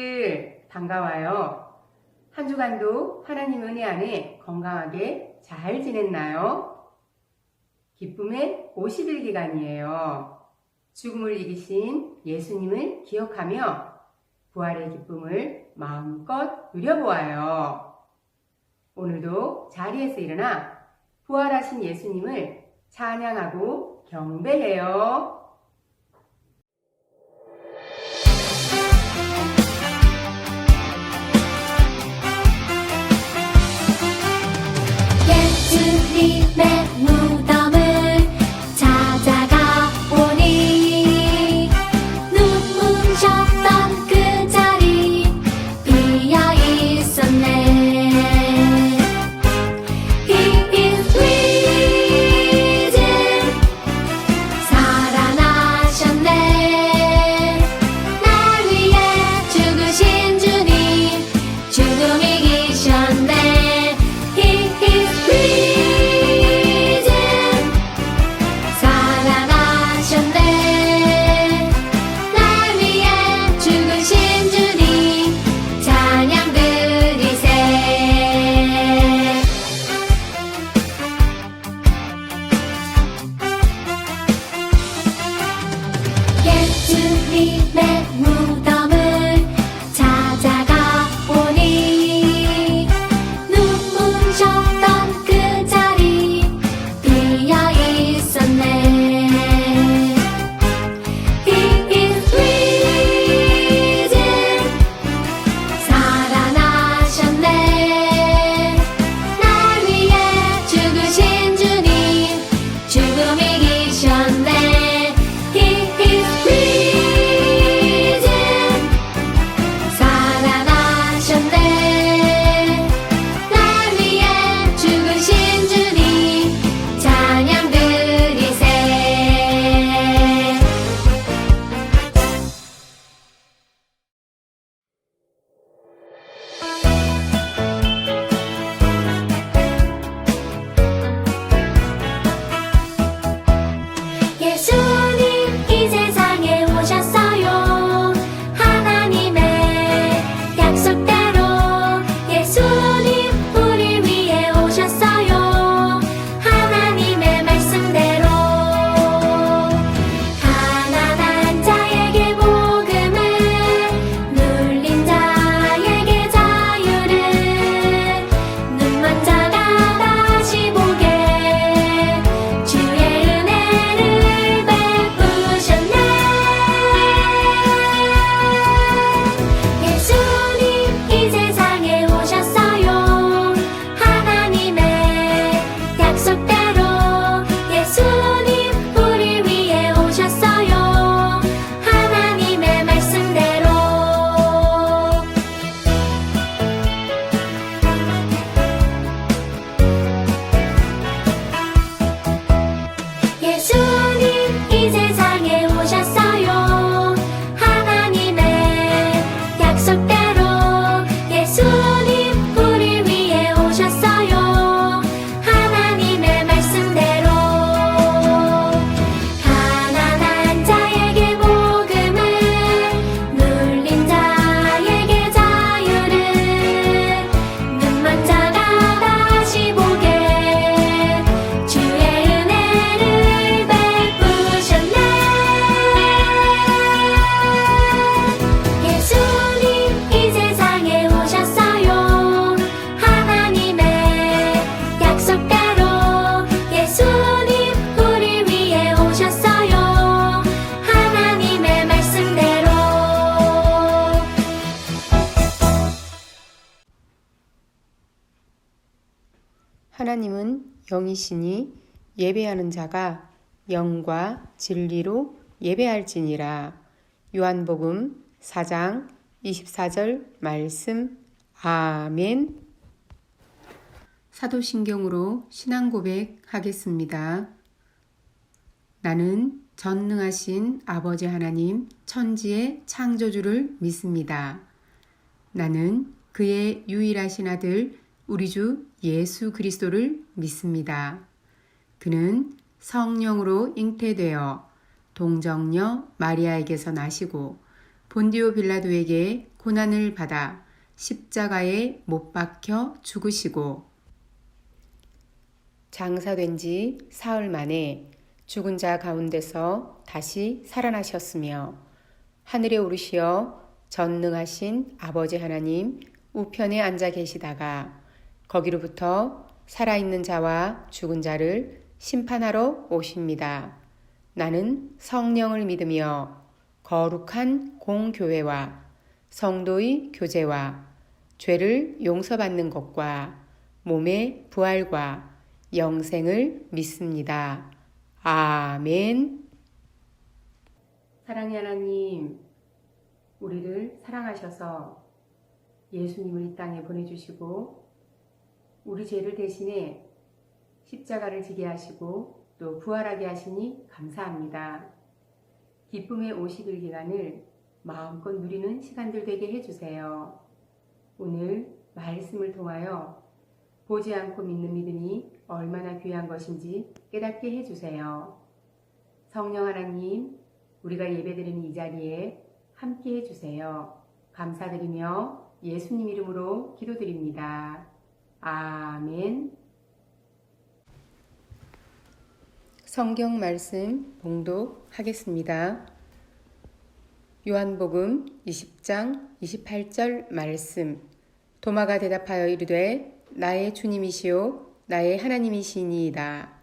친구들 반가워요. 한 주간도 하나님 은혜 안에 건강하게 잘 지냈나요? 기쁨의 50일 기간이에요. 죽음을 이기신 예수님을 기억하며 부활의 기쁨을 마음껏 누려보아요. 오늘도 자리에서 일어나 부활하신 예수님을 찬양하고 경배해요. 예수님의 무덤을 찾아가 보니 눈부셨던 그 자리 비어 있었네. He is risen, 살아나셨네. 날 위해 죽으신 주님 죽음 이기셨네. 예수님의 무덤을 찾아가 보니 눈부셨던 그 자리 비어 있었네. He is risen, 살아나셨네. 날 위해 죽으신 주님 죽음 이기셨네. 예수님 이 세상에 오셨어요. 하나님의 약속대로 예수님 우리 위해 오셨어요. 하나님의 말씀대로 가난한 자에게 복음을, 눌린 자에게 자유를, 눈먼 자가 다시 보게 주의 은혜를 베푸셨네. 예수님 이 세상에 오셨어요. 하나님의 약속대로 예수님 우리 위해 오셨어요. 하나님의 말씀대로 예수님 이 세상에 오셨어요. 하나님의 약속대로 예수님 우리 위해 오셨어요. 하나님의 말씀대로 가난한 자에게 복음을, 눌린 자에게 자유를, 눈먼 자가 다시 보게 주의 은혜를 베푸셨네. 예수님 이 세상에 오셨어요. 하나님의 약속대로 예수님 우리 위해 오셨어요. 하나님의 말씀대로 하나님은 영이시니 예배하는 자가 영과 진리로 예배할지니라. 요한복음 4장 24절 말씀. 아멘. 사도신경으로 신앙 고백하겠습니다. 나는 전능하신 아버지 하나님 천지의 창조주를 믿습니다. 나는 그의 유일하신 아들 우리 주 예수 그리스도를 믿습니다. 그는 성령으로 잉태되어 동정녀 마리아에게서 나시고 본디오 빌라도에게 고난을 받아 십자가에 못 박혀 죽으시고 장사된 지 사흘 만에 죽은 자 가운데서 다시 살아나셨으며 하늘에 오르시어 전능하신 아버지 하나님 우편에 앉아 계시다가 거기로부터 살아있는 자와 죽은 자를 심판하러 오십니다. 나는 성령을 믿으며 거룩한 공교회와 성도의 교제와 죄를 용서받는 것과 몸의 부활과 영생을 믿습니다. 아멘. 사랑의 하나님, 우리를 사랑하셔서 예수님을 이 땅에 보내주시고 우리 죄를 대신해 십자가를 지게 하시고 또 부활하게 하시니 감사합니다. 기쁨의 50일 기간을 마음껏 누리는 시간들 되게 해주세요. 오늘 말씀을 통하여 보지 않고 믿는 믿음이 얼마나 귀한 것인지 깨닫게 해주세요. 성령 하나님, 우리가 예배드리는 이 자리에 함께 해주세요. 감사드리며 예수님 이름으로 기도드립니다. 아멘. 성경 말씀 봉독하겠습니다. 요한복음 20장 28절 말씀. 도마가 대답하여 이르되 나의 주님이시요 나의 하나님이시니이다.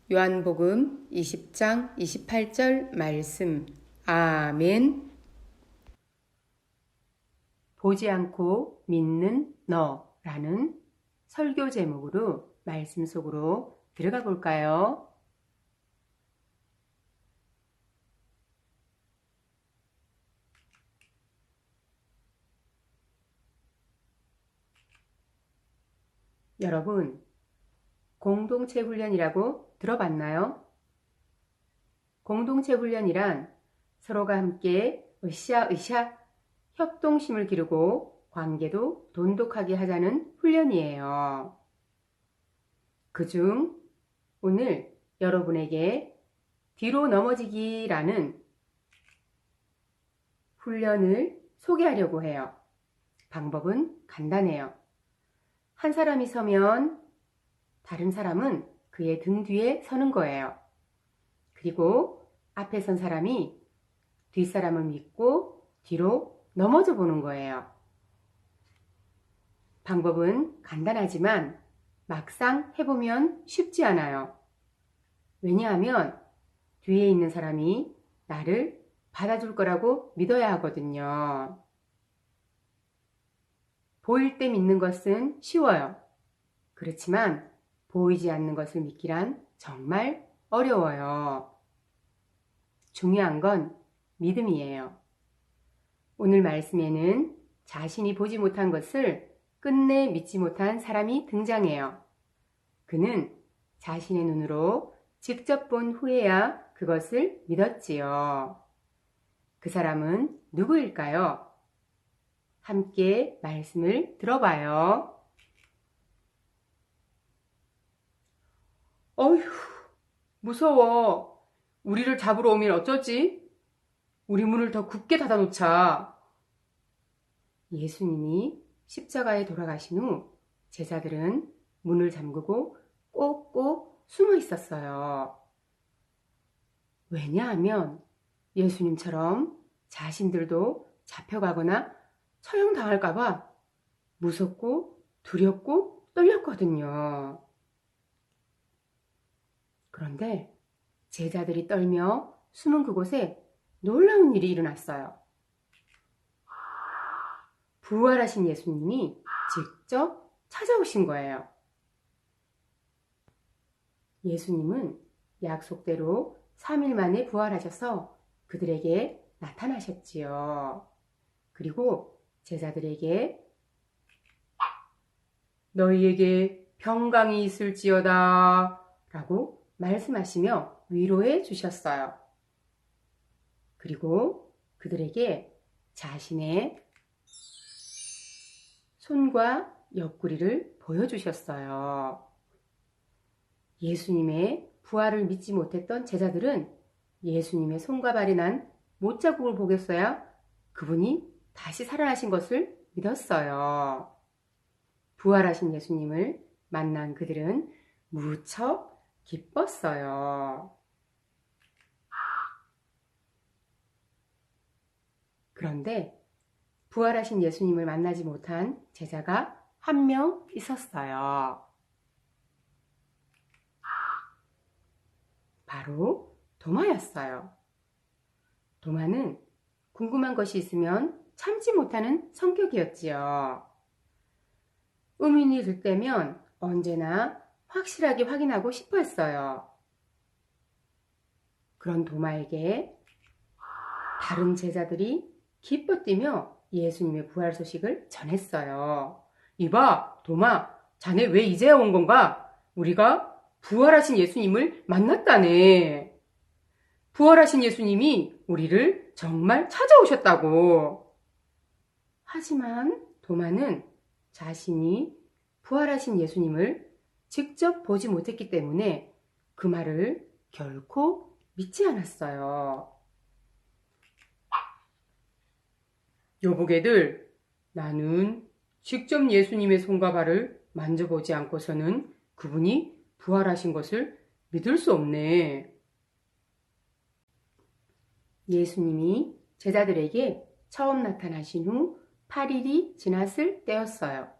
요한복음 20장 28절 말씀. 아멘. 보지 않고 믿는 너라는 설교 제목으로 말씀 속으로 들어가 볼까요? 여러분, 공동체 훈련이라고 들어봤나요? 공동체 훈련이란 서로가 함께 으쌰으쌰 협동심을 기르고 관계도 돈독하게 하자는 훈련이에요. 그중 오늘 여러분에게 뒤로 넘어지기라는 훈련을 소개하려고 해요. 방법은 간단해요. 한 사람이 서면 다른 사람은 그의 등 뒤에 서는 거예요. 그리고 앞에 선 사람이 뒷사람을 믿고 뒤로 넘어져 보는 거예요. 방법은 간단하지만 막상 해보면 쉽지 않아요. 왜냐하면 뒤에 있는 사람이 나를 받아줄 거라고 믿어야 하거든요. 보일 때 믿는 것은 쉬워요. 그렇지만 보이지 않는 것을 믿기란 정말 어려워요. 중요한 건 믿음이에요. 오늘 말씀에는 자신이 보지 못한 것을 끝내 믿지 못한 사람이 등장해요. 그는 자신의 눈으로 직접 본 후에야 그것을 믿었지요. 그 사람은 누구일까요? 함께 말씀을 들어봐요. 어휴, 무서워. 우리를 잡으러 오면 어쩌지? 우리 문을 더 굳게 닫아놓자. 예수님이 십자가에 돌아가신 후 제자들은 문을 잠그고 꼭꼭 숨어 있었어요. 왜냐하면 예수님처럼 자신들도 잡혀가거나 처형당할까봐 무섭고 두렵고 떨렸거든요. 그런데 제자들이 떨며 숨은 그곳에 놀라운 일이 일어났어요. 부활하신 예수님이 직접 찾아오신 거예요. 예수님은 약속대로 3일 만에 부활하셔서 그들에게 나타나셨지요. 그리고 제자들에게 너희에게 평강이 있을지어다 라고 말씀하시며 위로해 주셨어요. 그리고 그들에게 자신의 손과 옆구리를 보여주셨어요. 예수님의 부활을 믿지 못했던 제자들은 예수님의 손과 발이 난 못자국을 보겠어야 그분이 다시 살아나신 것을 믿었어요. 부활하신 예수님을 만난 그들은 무척 기뻤어요. 그런데 부활하신 예수님을 만나지 못한 제자가 한 명 있었어요. 바로 도마였어요. 도마는 궁금한 것이 있으면 참지 못하는 성격이었지요. 의문이 들 때면 언제나 확실하게 확인하고 싶어 했어요. 그런 도마에게 다른 제자들이 기뻐 뛰며 예수님의 부활 소식을 전했어요. 이봐, 도마, 자네 왜 이제야 온 건가? 우리가 부활하신 예수님을 만났다네. 부활하신 예수님이 우리를 정말 찾아오셨다고. 하지만 도마는 자신이 부활하신 예수님을 직접 보지 못했기 때문에 그 말을 결코 믿지 않았어요. 여보게들, 나는 직접 예수님의 손과 발을 만져보지 않고서는 그분이 부활하신 것을 믿을 수 없네. 예수님이 제자들에게 처음 나타나신 후 8일이 지났을 때였어요.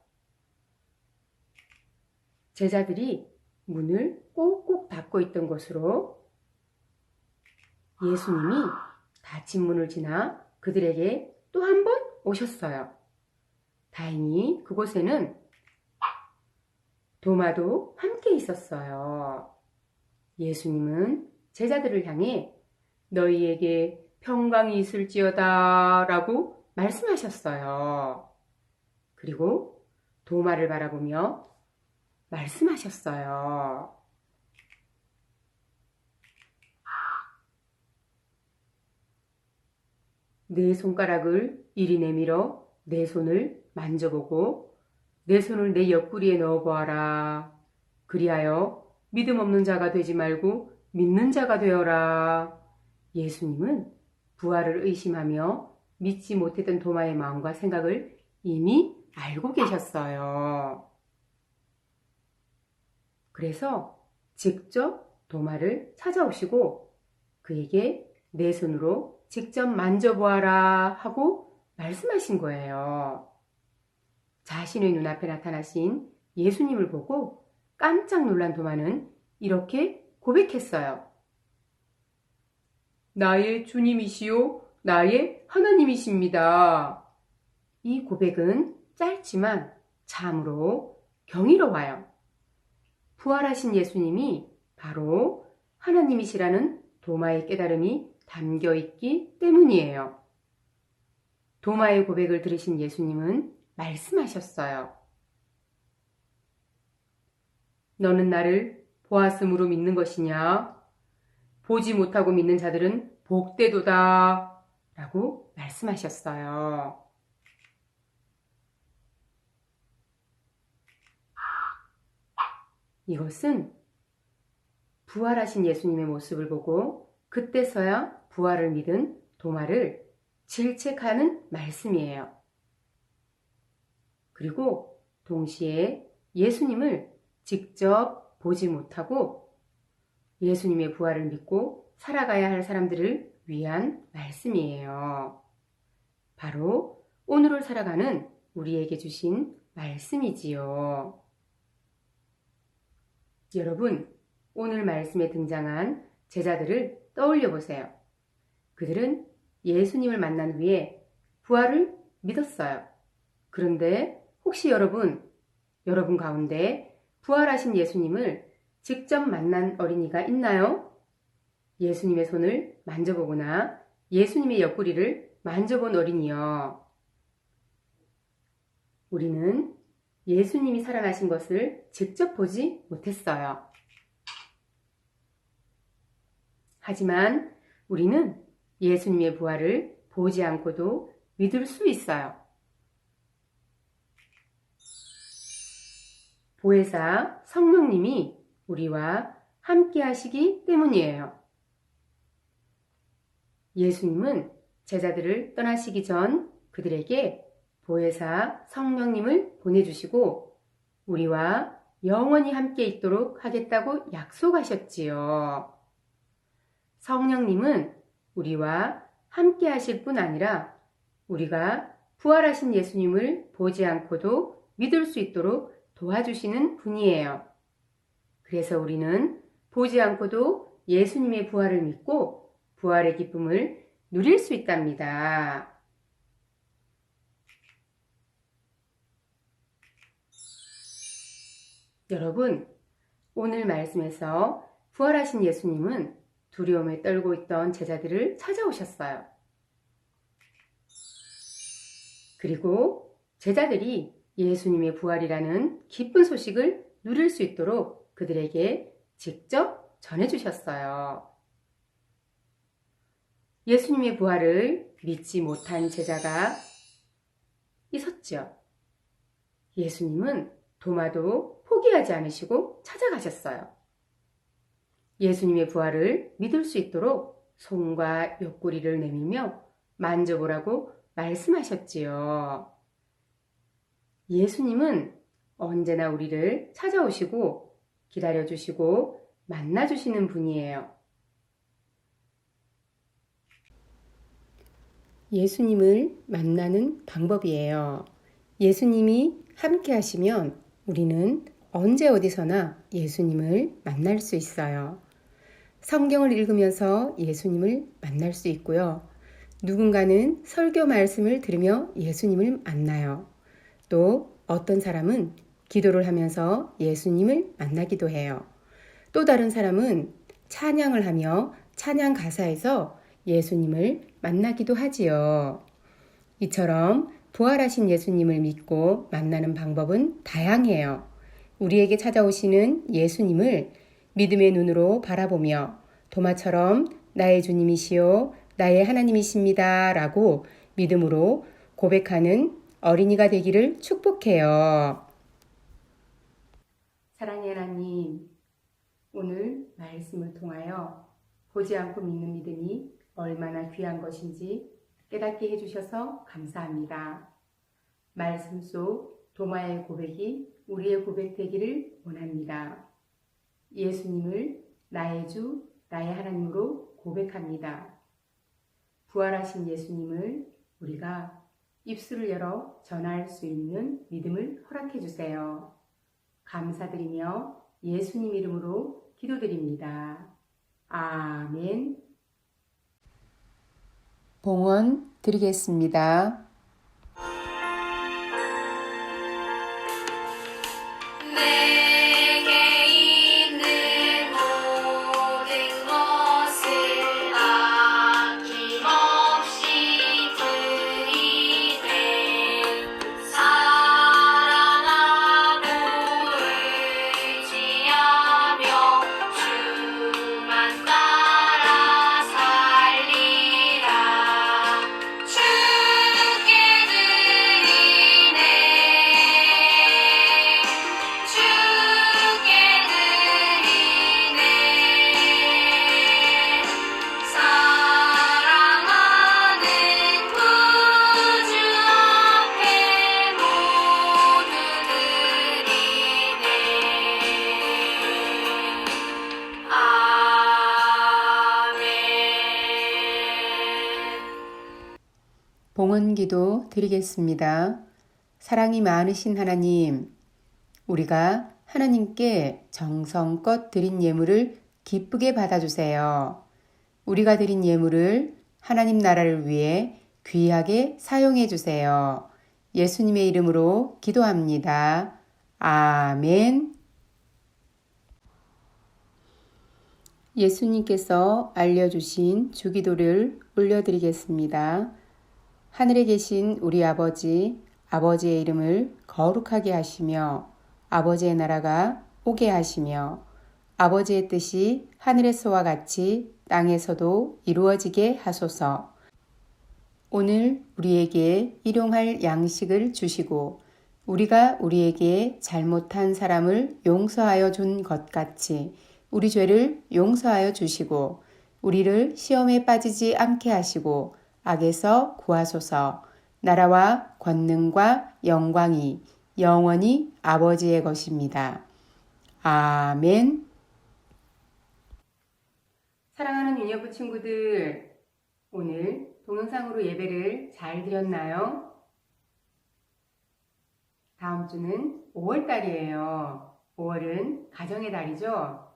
제자들이 문을 꼭꼭 닫고 있던 곳으로 예수님이 닫힌 문을 지나 그들에게 또 한 번 오셨어요. 다행히 그곳에는 도마도 함께 있었어요. 예수님은 제자들을 향해 너희에게 평강이 있을지어다 라고 말씀하셨어요. 그리고 도마를 바라보며 말씀하셨어요. 내 손가락을 이리 내밀어 내 손을 만져보고 내 손을 내 옆구리에 넣어보아라. 그리하여 믿음 없는 자가 되지 말고 믿는 자가 되어라. 예수님은 부활을 의심하며 믿지 못했던 도마의 마음과 생각을 이미 알고 계셨어요. 그래서 직접 도마를 찾아오시고 그에게 내 손으로 직접 만져보아라 하고 말씀하신 거예요. 자신의 눈앞에 나타나신 예수님을 보고 깜짝 놀란 도마는 이렇게 고백했어요. 나의 주님이시요 나의 하나님이십니다. 이 고백은 짧지만 참으로 경이로워요. 부활하신 예수님이 바로 하나님이시라는 도마의 깨달음이 담겨 있기 때문이에요. 도마의 고백을 들으신 예수님은 말씀하셨어요. 너는 나를 보았으므로 믿는 것이냐? 보지 못하고 믿는 자들은 복되도다 라고 말씀하셨어요. 이것은 부활하신 예수님의 모습을 보고 그때서야 부활을 믿은 도마를 질책하는 말씀이에요. 그리고 동시에 예수님을 직접 보지 못하고 예수님의 부활을 믿고 살아가야 할 사람들을 위한 말씀이에요. 바로 오늘을 살아가는 우리에게 주신 말씀이지요. 여러분, 오늘 말씀에 등장한 제자들을 떠올려 보세요. 그들은 예수님을 만난 후에 부활을 믿었어요. 그런데 혹시 여러분 가운데 부활하신 예수님을 직접 만난 어린이가 있나요? 예수님의 손을 만져보거나 예수님의 옆구리를 만져본 어린이요. 우리는 예수님이 살아나신 것을 직접 보지 못했어요. 하지만 우리는 예수님의 부활을 보지 않고도 믿을 수 있어요. 보혜사 성령님이 우리와 함께 하시기 때문이에요. 예수님은 제자들을 떠나시기 전 그들에게 보혜사 성령님을 보내주시고 우리와 영원히 함께 있도록 하겠다고 약속하셨지요. 성령님은 우리와 함께 하실 뿐 아니라 우리가 부활하신 예수님을 보지 않고도 믿을 수 있도록 도와주시는 분이에요. 그래서 우리는 보지 않고도 예수님의 부활을 믿고 부활의 기쁨을 누릴 수 있답니다. 여러분, 오늘 말씀에서 부활하신 예수님은 두려움에 떨고 있던 제자들을 찾아오셨어요. 그리고 제자들이 예수님의 부활이라는 기쁜 소식을 누릴 수 있도록 그들에게 직접 전해주셨어요. 예수님의 부활을 믿지 못한 제자가 있었죠. 예수님은 도마도 포기하지 않으시고 찾아가셨어요. 예수님의 부활을 믿을 수 있도록 손과 옆구리를 내밀며 만져보라고 말씀하셨지요. 예수님은 언제나 우리를 찾아오시고 기다려주시고 만나주시는 분이에요. 예수님을 만나는 방법이에요. 예수님이 함께 하시면 우리는 언제 어디서나 예수님을 만날 수 있어요. 성경을 읽으면서 예수님을 만날 수 있고요. 누군가는 설교 말씀을 들으며 예수님을 만나요. 또 어떤 사람은 기도를 하면서 예수님을 만나기도 해요. 또 다른 사람은 찬양을 하며 찬양 가사에서 예수님을 만나기도 하지요. 이처럼 부활하신 예수님을 믿고 만나는 방법은 다양해요. 우리에게 찾아오시는 예수님을 믿음의 눈으로 바라보며 도마처럼 나의 주님이시요 나의 하나님이십니다 라고 믿음으로 고백하는 어린이가 되기를 축복해요. 사랑의 하나님, 오늘 말씀을 통하여 보지 않고 믿는 믿음이 얼마나 귀한 것인지 깨닫게 해주셔서 감사합니다. 말씀 속 도마의 고백이 우리의 고백 되기를 원합니다. 예수님을 나의 주, 나의 하나님으로 고백합니다. 부활하신 예수님을 우리가 입술을 열어 전할 수 있는 믿음을 허락해 주세요. 감사드리며 예수님 이름으로 기도드립니다. 아멘. 봉헌 드리겠습니다. 내게 있는 모든 것을 아낌없이 드리네. 사랑하고 의지하며 주만 따라 살리라. 주께 드리네. 주께 드리네. 사랑하는 구주 앞에 모두 드리네. 아멘. 봉헌기도 드리겠습니다. 사랑이 많으신 하나님, 우리가 하나님께 정성껏 드린 예물을 기쁘게 받아주세요. 우리가 드린 예물을 하나님 나라를 위해 귀하게 사용해 주세요. 예수님의 이름으로 기도합니다. 아멘. 예수님께서 알려주신 주기도를 올려드리겠습니다. 하늘에 계신 우리 아버지, 아버지의 이름을 거룩하게 하시며 아버지의 나라가 오게 하시며 아버지의 뜻이 하늘에서와 같이 땅에서도 이루어지게 하소서. 오늘 우리에게 일용할 양식을 주시고 우리가 우리에게 잘못한 사람을 용서하여 준 것 같이 우리 죄를 용서하여 주시고 우리를 시험에 빠지지 않게 하시고 악에서 구하소서. 나라와 권능과 영광이 영원히 아버지의 것입니다. 아멘. 사랑하는 유년부 친구들, 오늘 동영상으로 예배를 잘 드렸나요? 다음 주는 5월달이에요. 5월은 가정의 달이죠?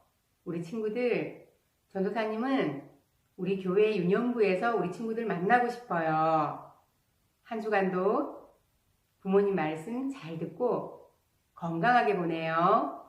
우리 친구들, 전도사님은 우리 교회 유년부에서 우리 친구들 만나고 싶어요. 한 주간도 부모님 말씀 잘 듣고 건강하게 보내요.